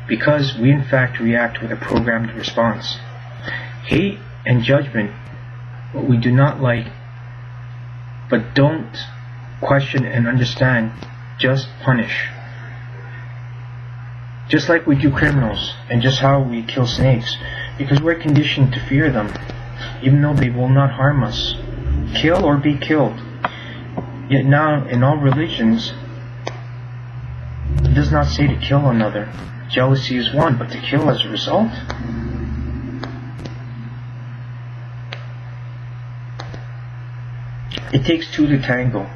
because we in fact react with a programmed response. Hate and judgment, what we do not like, but don't question and understand, just punish. Just like we do criminals, and just how we kill snakes, because we're conditioned to fear them, even though they will not harm us. Kill or be killed. Yet now, in all religions, it does not say to kill another. Jealousy is one, but to kill as a result? It takes two to tango.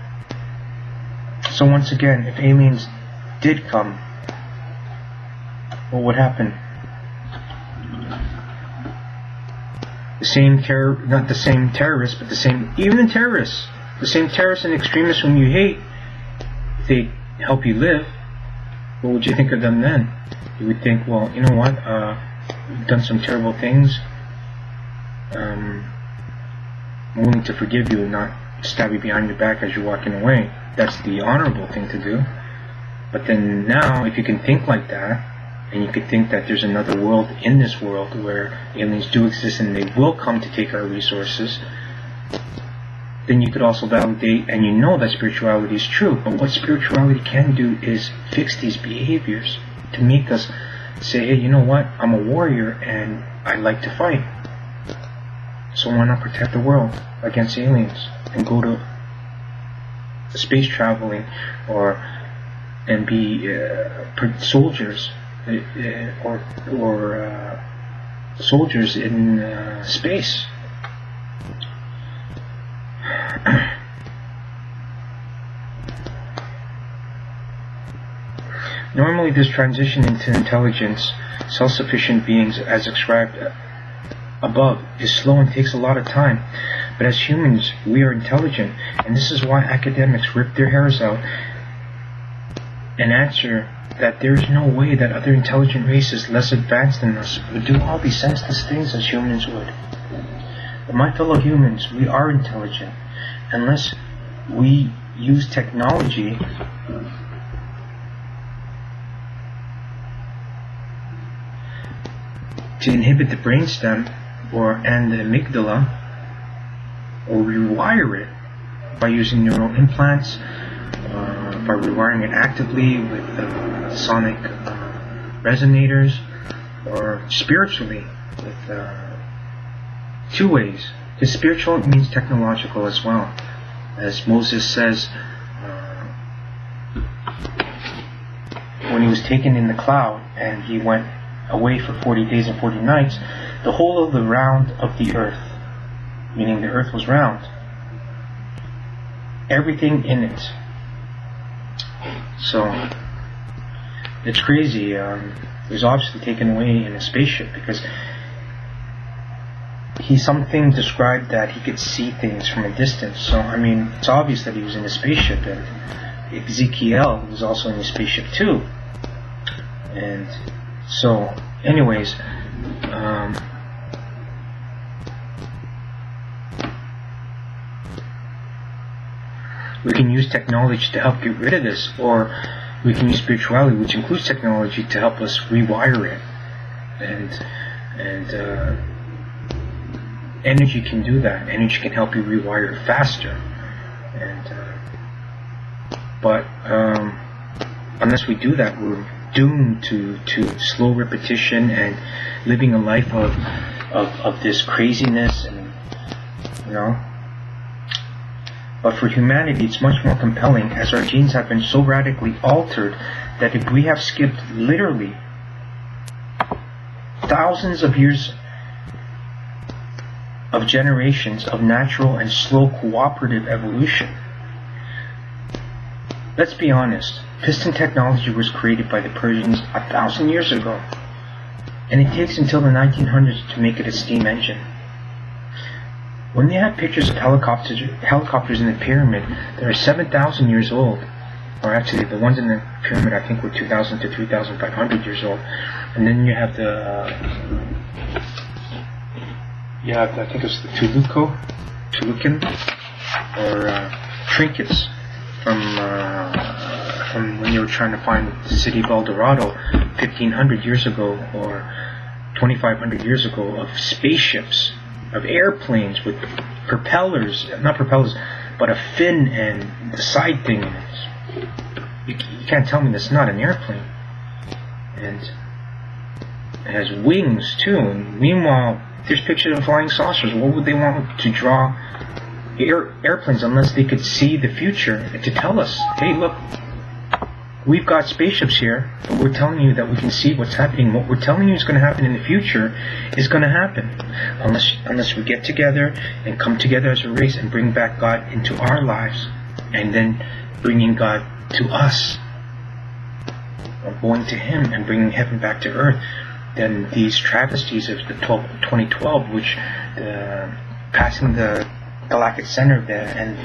So once again, if aliens did come, what would happen? The same not the same terrorists, but the same, even the terrorists, the same terrorists and extremists whom you hate, if they help you live, what would you think of them then? You would think, well, you know what, you've done some terrible things, I'm willing to forgive you and not stab you behind your back as you're walking away. That's the honorable thing to do. But then now, if you can think like that, and you could think that there's another world in this world where aliens do exist and they will come to take our resources, then you could also validate, and you know that spirituality is true. But what spirituality can do is fix these behaviors to make us say, hey, you know what, I'm a warrior and I like to fight, so why not protect the world against aliens and go to space traveling and be soldiers or soldiers in space. Normally this transition into intelligence, self-sufficient beings as described above, is slow and takes a lot of time. But as humans, we are intelligent, and this is why academics rip their hairs out and answer that there is no way that other intelligent races less advanced than us would do all these senseless things as humans would. But my fellow humans, we are intelligent. Unless we use technology to inhibit the brainstem and the amygdala, or rewire it by using neural implants, by rewiring it actively with sonic resonators, or spiritually with two ways. Because spiritual means technological as well. As Moses says, when he was taken in the cloud and he went away for 40 days and 40 nights, the whole of the round of the earth, meaning the earth was round, everything in it. So it's crazy. It was obviously taken away in a spaceship because he something described that he could see things from a distance. So I mean, it's obvious that he was in a spaceship, and Ezekiel was also in a spaceship too. And so anyways, we can use technology to help get rid of this, or we can use spirituality, which includes technology, to help us rewire it. And energy can do that. Energy can help you rewire it faster. But unless we do that, we're doomed to slow repetition and living a life of this craziness, and you know. But for humanity, it's much more compelling, as our genes have been so radically altered that if we have skipped literally thousands of years of generations of natural and slow cooperative evolution. Let's be honest, piston technology was created by the Persians 1,000 years ago, and it takes until the 1900s to make it a steam engine. When they have pictures of helicopters in the pyramid that are 7,000 years old, or actually the ones in the pyramid I think were 2,000 to 3,500 years old, and then you have I think it's the Tulucan, or trinkets from from when they were trying to find the city of El Dorado 1,500 years ago or 2,500 years ago, of spaceships, of airplanes with propellers, not propellers, but a fin and the side thing in it. You can't tell me that's not an airplane. And it has wings too. And meanwhile, there's pictures of flying saucers. What would they want to draw airplanes unless they could see the future and to tell us, hey, look, we've got spaceships here, but we're telling you that we can see what's happening. What we're telling you is going to happen in the future is going to happen. Unless we get together and come together as a race and bring back God into our lives, and then bringing God to us, or going to Him and bringing heaven back to earth, then these travesties of the 2012, which passing the galactic center there, and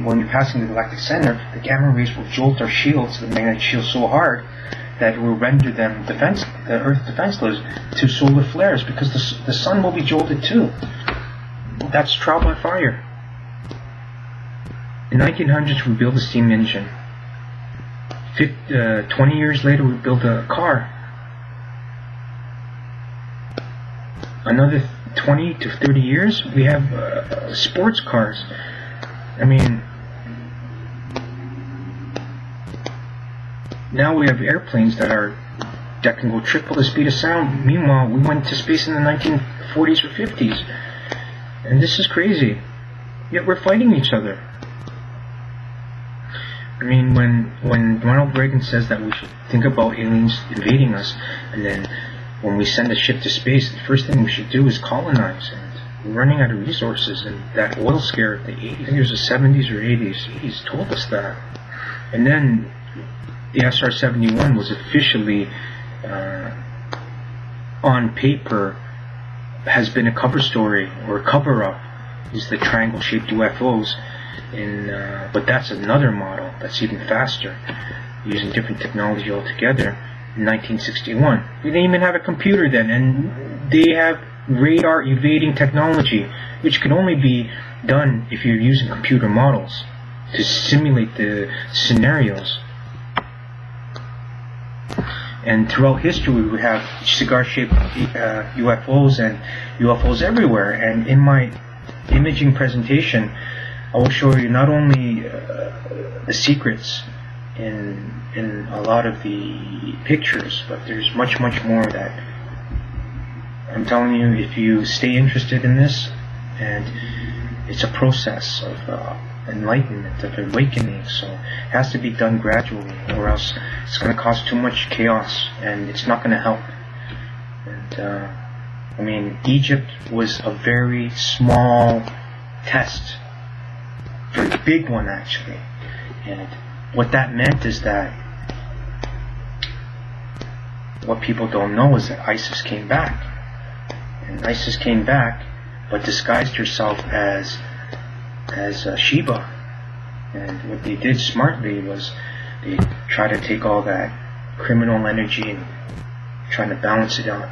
when you're passing the galactic center, the gamma rays will jolt our shields, the magnetic shield, so hard that it will render them the Earth defenseless to solar flares, because the sun will be jolted too. That's trial by fire. In the 1900s, we built a steam engine. 20 years later, we built a car. Another 20 to 30 years, we have sports cars. I mean, now we have airplanes that can go triple the speed of sound. Meanwhile, we went to space in the 1940s or 50s, and this is crazy. Yet we're fighting each other. I mean, when Ronald Reagan says that we should think about aliens invading us, and then when we send a ship to space, the first thing we should do is colonize, and we're running out of resources. And that oil scare of the 80s, I think it was the 70s or 80s told us that. And then the SR-71 was officially, on paper, has been a cover story or a cover-up. Is the triangle-shaped UFOs, but that's another model that's even faster, using different technology altogether. In 1961, we didn't even have a computer then, and they have radar evading technology, which can only be done if you're using computer models to simulate the scenarios. And throughout history, we have cigar-shaped UFOs and UFOs everywhere. And in my imaging presentation, I will show you not only the secrets in a lot of the pictures, but there's much more that I'm telling you, if you stay interested in this, and it's a process of enlightenment, of awakening, so it has to be done gradually, or else it's going to cause too much chaos, and it's not going to help. And I mean, Egypt was a very small test, very big one actually, and what that meant is that what people don't know is that ISIS came back. And ISIS came back, but disguised herself as Sheba. And what they did smartly was they tried to take all that criminal energy and trying to balance it out,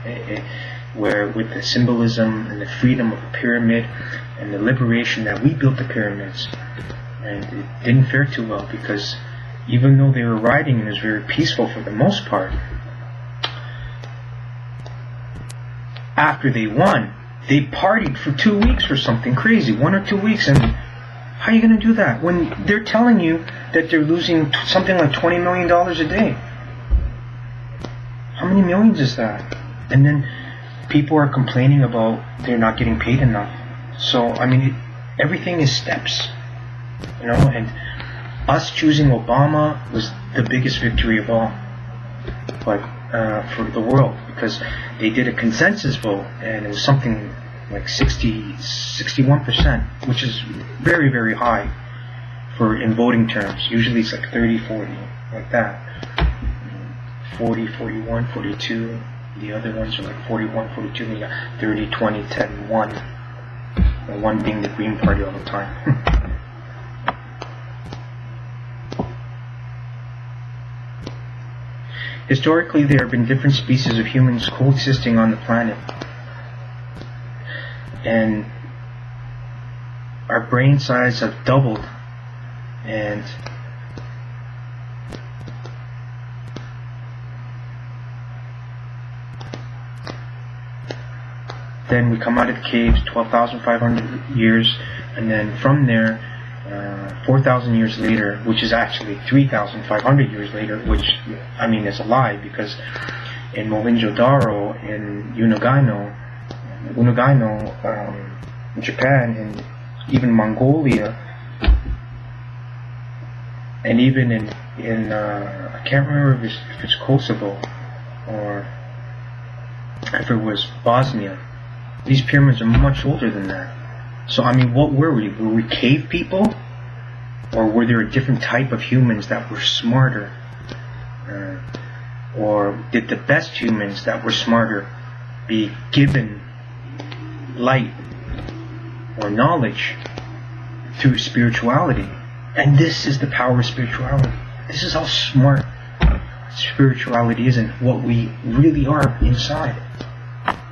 where with the symbolism and the freedom of the pyramid and the liberation that we built the pyramids. And it didn't fare too well, because even though they were riding and it was very peaceful for the most part, after they won, they partied for 2 weeks or something crazy, 1 or 2 weeks. And how are you going to do that when they're telling you that they're losing something like $20 million a day? How many millions is that? And then people are complaining about they're not getting paid enough. So, I mean, everything is steps, you know, and us choosing Obama was the biggest victory of all, but for the world, because they did a consensus vote, and it was something like 61%, which is very, very high in voting terms. Usually it's like 30, 40, like that. 40, 41, 42. The other ones are like 41, 42. We got 30, 20, 10, 1. And 1 being the Green Party all the time. Historically, there have been different species of humans coexisting on the planet. And our brain size have doubled. And then we come out of the caves, 12,500 years, and then from there, 4,000 years later, which is actually 3,500 years later, which, I mean, is a lie, because in Mohenjo-daro, in Unagaino, Japan, and even Mongolia, and even in I can't remember if it's Kosovo, or if it was Bosnia, these pyramids are much older than that. So, I mean, what were we? Were we cave people? Or were there a different type of humans that were smarter? Or did the best humans that were smarter be given light or knowledge through spirituality? And this is the power of spirituality. This is how smart spirituality is and what we really are inside.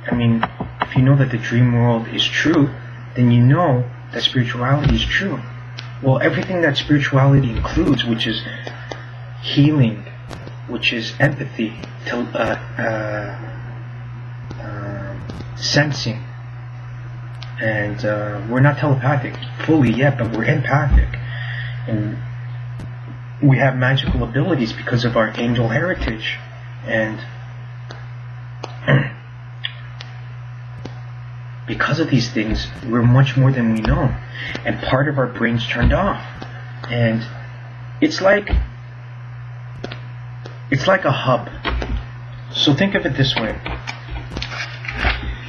I mean, if you know that the dream world is true, then you know that spirituality is true. Well, everything that spirituality includes, which is healing, which is empathy, sensing, and we're not telepathic fully yet, but we're empathic, and we have magical abilities because of our angel heritage, and because of these things, we're much more than we know, and part of our brain's turned off, and it's like a hub. So think of it this way: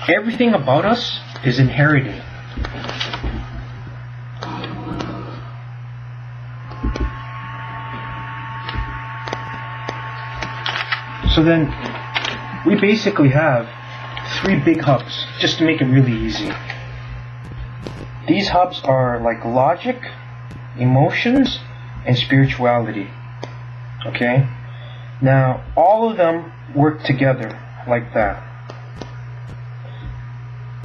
everything about us is inherited. So then we basically have 3 big hubs, just to make it really easy. These hubs are like logic, emotions, and spirituality. Okay? Now, all of them work together like that.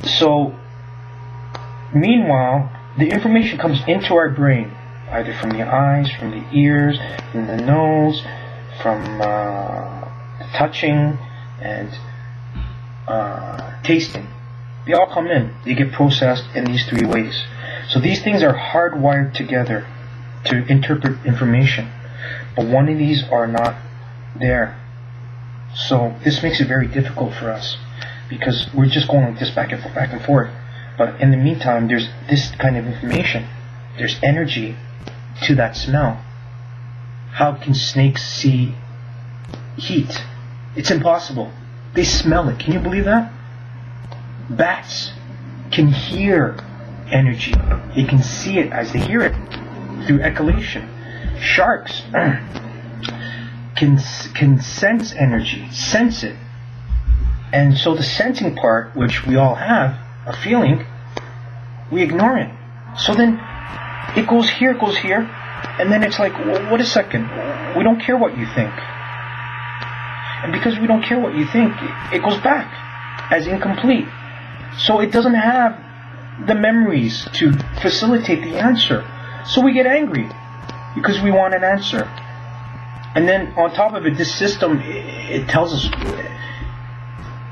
So, meanwhile, the information comes into our brain, either from the eyes, from the ears, from the nose, from touching, and tasting. They all come in. They get processed in these 3 ways. So these things are hardwired together to interpret information. But one of these are not there. So this makes it very difficult for us, because we're just going like this back and forth. But in the meantime, there's this kind of information. There's energy to that smell. How can snakes see heat? It's impossible. They smell it. Can you believe that? Bats can hear energy. They can see it as they hear it through echolation. Sharks can sense energy, sense it. And so the sensing part, which we all have, a feeling, we ignore it. So then it goes here, and then it's like, well, wait a second, we don't care what you think. And because we don't care what you think, it goes back as incomplete. So it doesn't have the memories to facilitate the answer. So we get angry because we want an answer. And then on top of it, this system, it tells us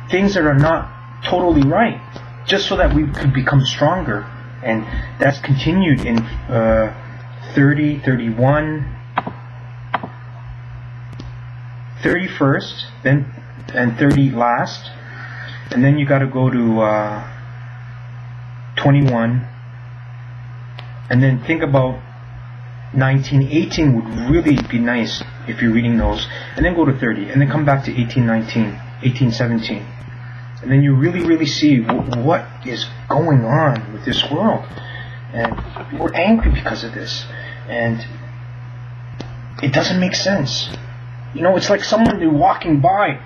things that are not totally right, just so that we could become stronger. And that's continued in 30, 31, 31st, then and 30 last, and then you got to go to 21, and then think about 19, 18 would really be nice if you're reading those, and then go to 30, and then come back to 18, 19, 18, 17, and then you really see what is going on with this world, and we're angry because of this, and it doesn't make sense. You know, it's like someone who's walking by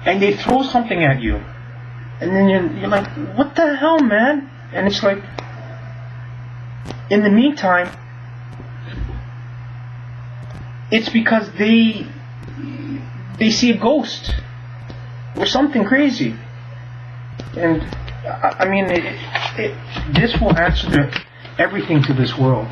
and they throw something at you, and then you're like, what the hell, man? And it's like, in the meantime, it's because they see a ghost or something crazy. And I mean, this will answer everything to this world.